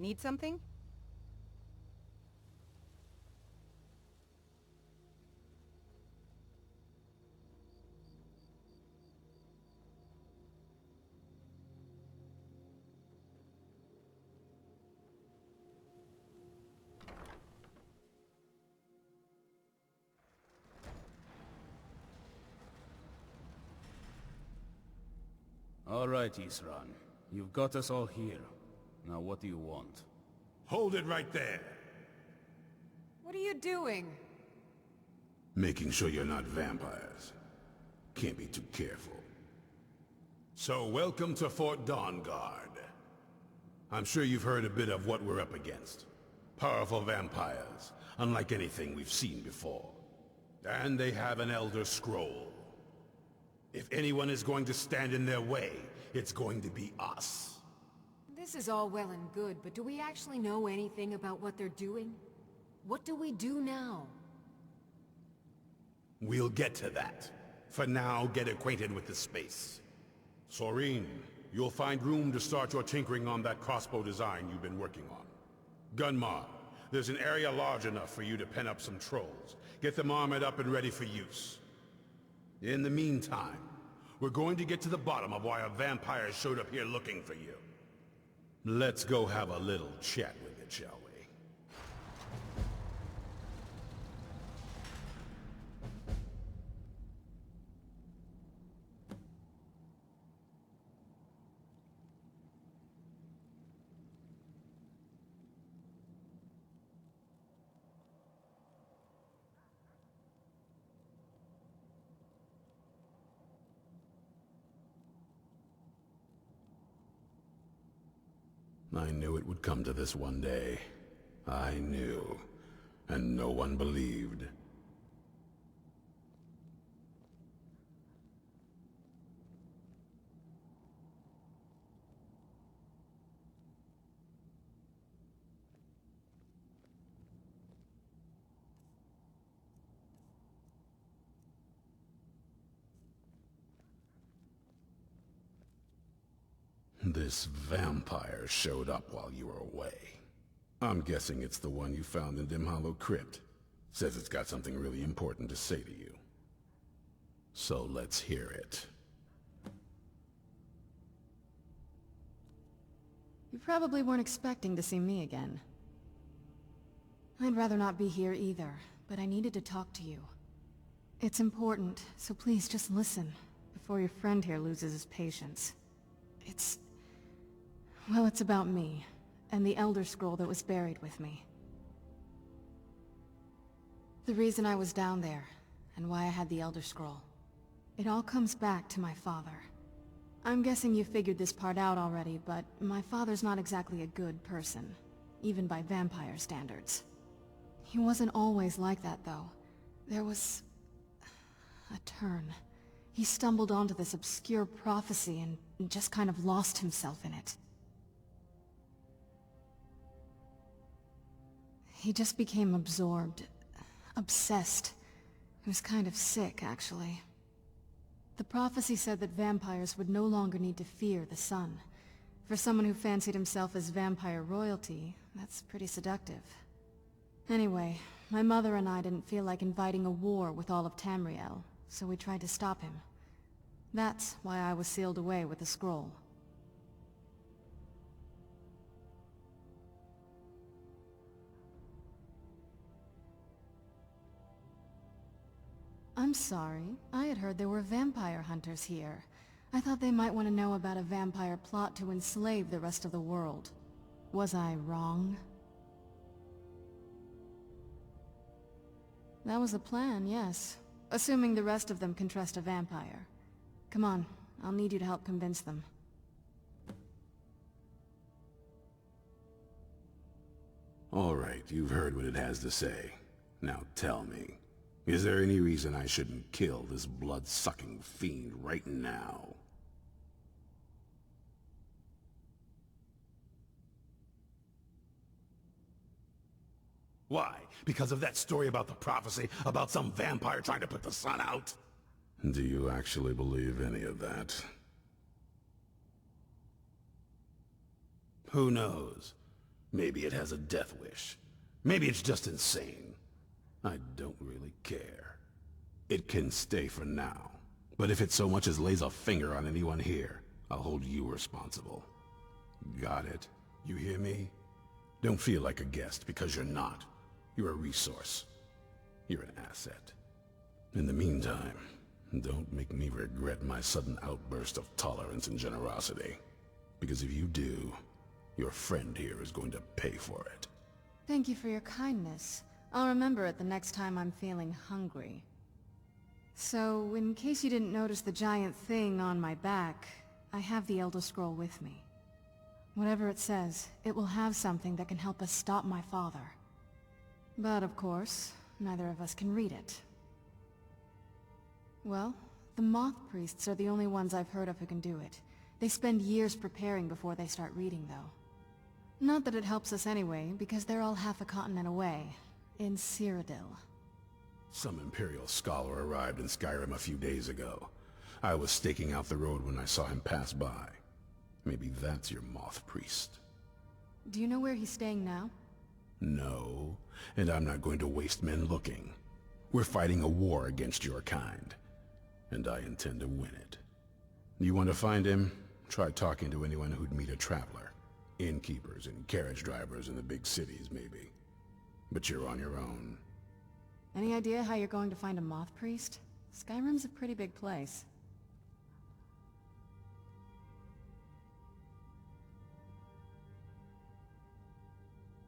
Need something? All right, Isran. You've got us all here. Now what do you want? Hold it right there! What are you doing? Making sure you're not vampires. Can't be too careful. So welcome to Fort Dawnguard. I'm sure you've heard a bit of what we're up against. Powerful vampires, unlike anything we've seen before. And they have an Elder Scroll. If anyone is going to stand in their way, it's going to be us. This is all well and good, but do we actually know anything about what they're doing? What do we do now? We'll get to that. For now, get acquainted with the space. Soreen, you'll find room to start your tinkering on that crossbow design you've been working on. Gunmar, there's an area large enough for you to pen up some trolls. Get them armored up and ready for use. In the meantime, we're going to get to the bottom of why a vampire showed up here looking for you. Let's go have a little chat with it, shall we? I knew it would come to this one day. I knew. And no one believed. This vampire showed up while you were away. I'm guessing it's the one you found in Dim Hollow Crypt. Says it's got something really important to say to you. So let's hear it. You probably weren't expecting to see me again. I'd rather not be here either, but I needed to talk to you. It's important, so please just listen, before your friend here loses his patience. Well, it's about me, and the Elder Scroll that was buried with me. The reason I was down there, and why I had the Elder Scroll. It all comes back to my father. I'm guessing you figured this part out already, but my father's not exactly a good person, even by vampire standards. He wasn't always like that, though. There was a turn. He stumbled onto this obscure prophecy and just kind of lost himself in it. He just became absorbed. Obsessed. He was kind of sick, actually. The prophecy said that vampires would no longer need to fear the sun. For someone who fancied himself as vampire royalty, that's pretty seductive. Anyway, my mother and I didn't feel like inviting a war with all of Tamriel, so we tried to stop him. That's why I was sealed away with the scroll. I'm sorry. I had heard there were vampire hunters here. I thought they might want to know about a vampire plot to enslave the rest of the world. Was I wrong? That was the plan, yes. Assuming the rest of them can trust a vampire. Come on, I'll need you to help convince them. All right, you've heard what it has to say. Now tell me, is there any reason I shouldn't kill this blood-sucking fiend right now? Why? Because of that story about the prophecy, about some vampire trying to put the sun out? Do you actually believe any of that? Who knows? Maybe it has a death wish. Maybe it's just insane. I don't really care. It can stay for now. But if it so much as lays a finger on anyone here, I'll hold you responsible. Got it? You hear me? Don't feel like a guest, because you're not. You're a resource. You're an asset. In the meantime, don't make me regret my sudden outburst of tolerance and generosity. Because if you do, your friend here is going to pay for it. Thank you for your kindness. I'll remember it the next time I'm feeling hungry. So, in case you didn't notice the giant thing on my back, I have the Elder Scroll with me. Whatever it says, it will have something that can help us stop my father. But of course, neither of us can read it. Well, the Moth priests are the only ones I've heard of who can do it. They spend years preparing before they start reading, though. Not that it helps us anyway, because they're all half a continent away, in Cyrodiil. Some Imperial scholar arrived in Skyrim a few days ago. I was staking out the road when I saw him pass by. Maybe that's your Moth priest. Do you know where he's staying now? No, and I'm not going to waste men looking. We're fighting a war against your kind, and I intend to win it. You want to find him? Try talking to anyone who'd meet a traveler. Innkeepers and carriage drivers in the big cities, maybe. But you're on your own. Any idea how you're going to find a Moth priest? Skyrim's a pretty big place.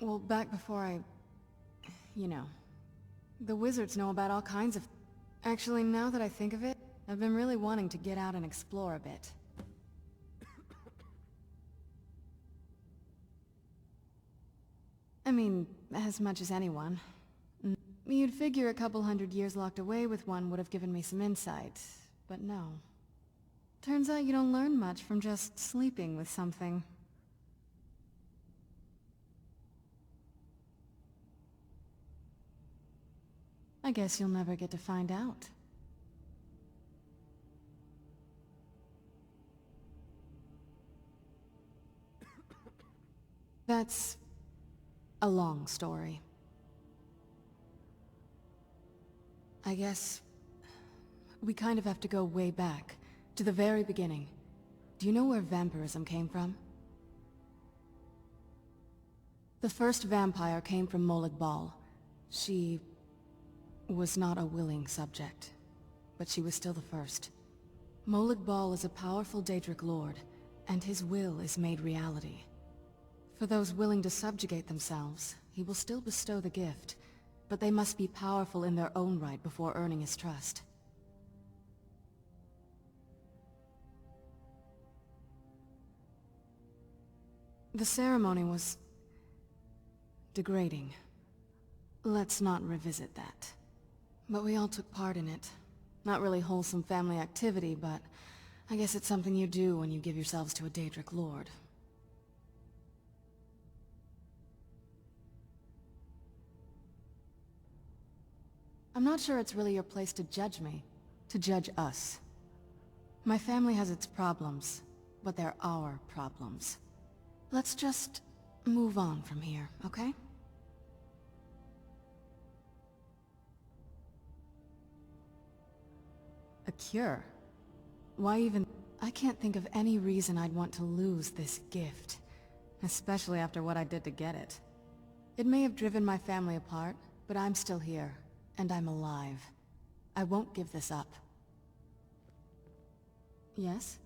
Well, back before you know. The wizards know about all kinds of... Actually, now that I think of it, I've been really wanting to get out and explore a bit. I mean, as much as anyone. You'd figure a couple 100 years locked away with one would have given me some insight, but no. Turns out you don't learn much from just sleeping with something. I guess you'll never get to find out. That's a long story. I guess we kind of have to go way back, to the very beginning. Do you know where vampirism came from? The first vampire came from Molag Bal. She was not a willing subject, but she was still the first. Molag Bal is a powerful Daedric lord, and his will is made reality. For those willing to subjugate themselves, he will still bestow the gift, but they must be powerful in their own right before earning his trust. The ceremony was degrading. Let's not revisit that. But we all took part in it. Not really wholesome family activity, but I guess it's something you do when you give yourselves to a Daedric lord. I'm not sure it's really your place to judge me, to judge us. My family has its problems, but they're our problems. Let's just move on from here, okay? A cure? Why even... I can't think of any reason I'd want to lose this gift. Especially after what I did to get it. It may have driven my family apart, but I'm still here. And I'm alive. I won't give this up. Yes?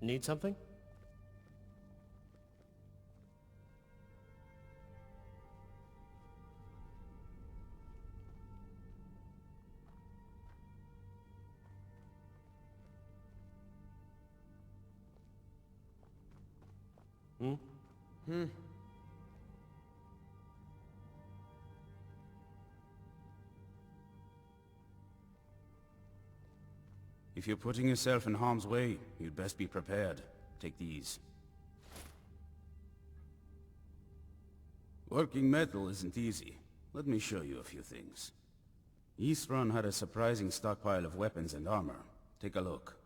Need something? If you're putting yourself in harm's way, you'd best be prepared. Take these. Working metal isn't easy. Let me show you a few things. Eastron had a surprising stockpile of weapons and armor. Take a look.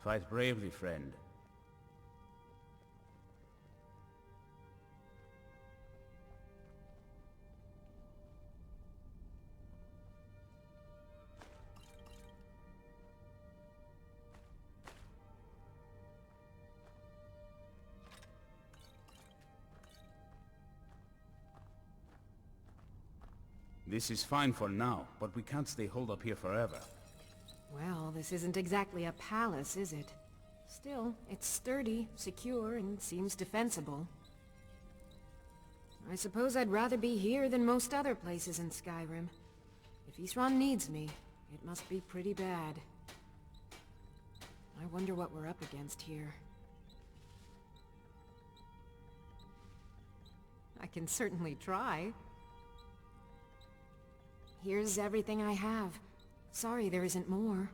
Fight bravely, friend. This is fine for now, but we can't stay holed up here forever. Well, this isn't exactly a palace, is it? Still, it's sturdy, secure, and seems defensible. I suppose I'd rather be here than most other places in Skyrim. If Isran needs me, it must be pretty bad. I wonder what we're up against here. I can certainly try. Here's everything I have. Sorry there isn't more.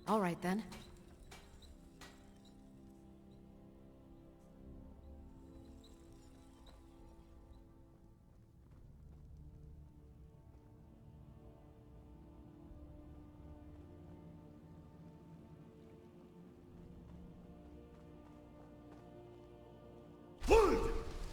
All right then.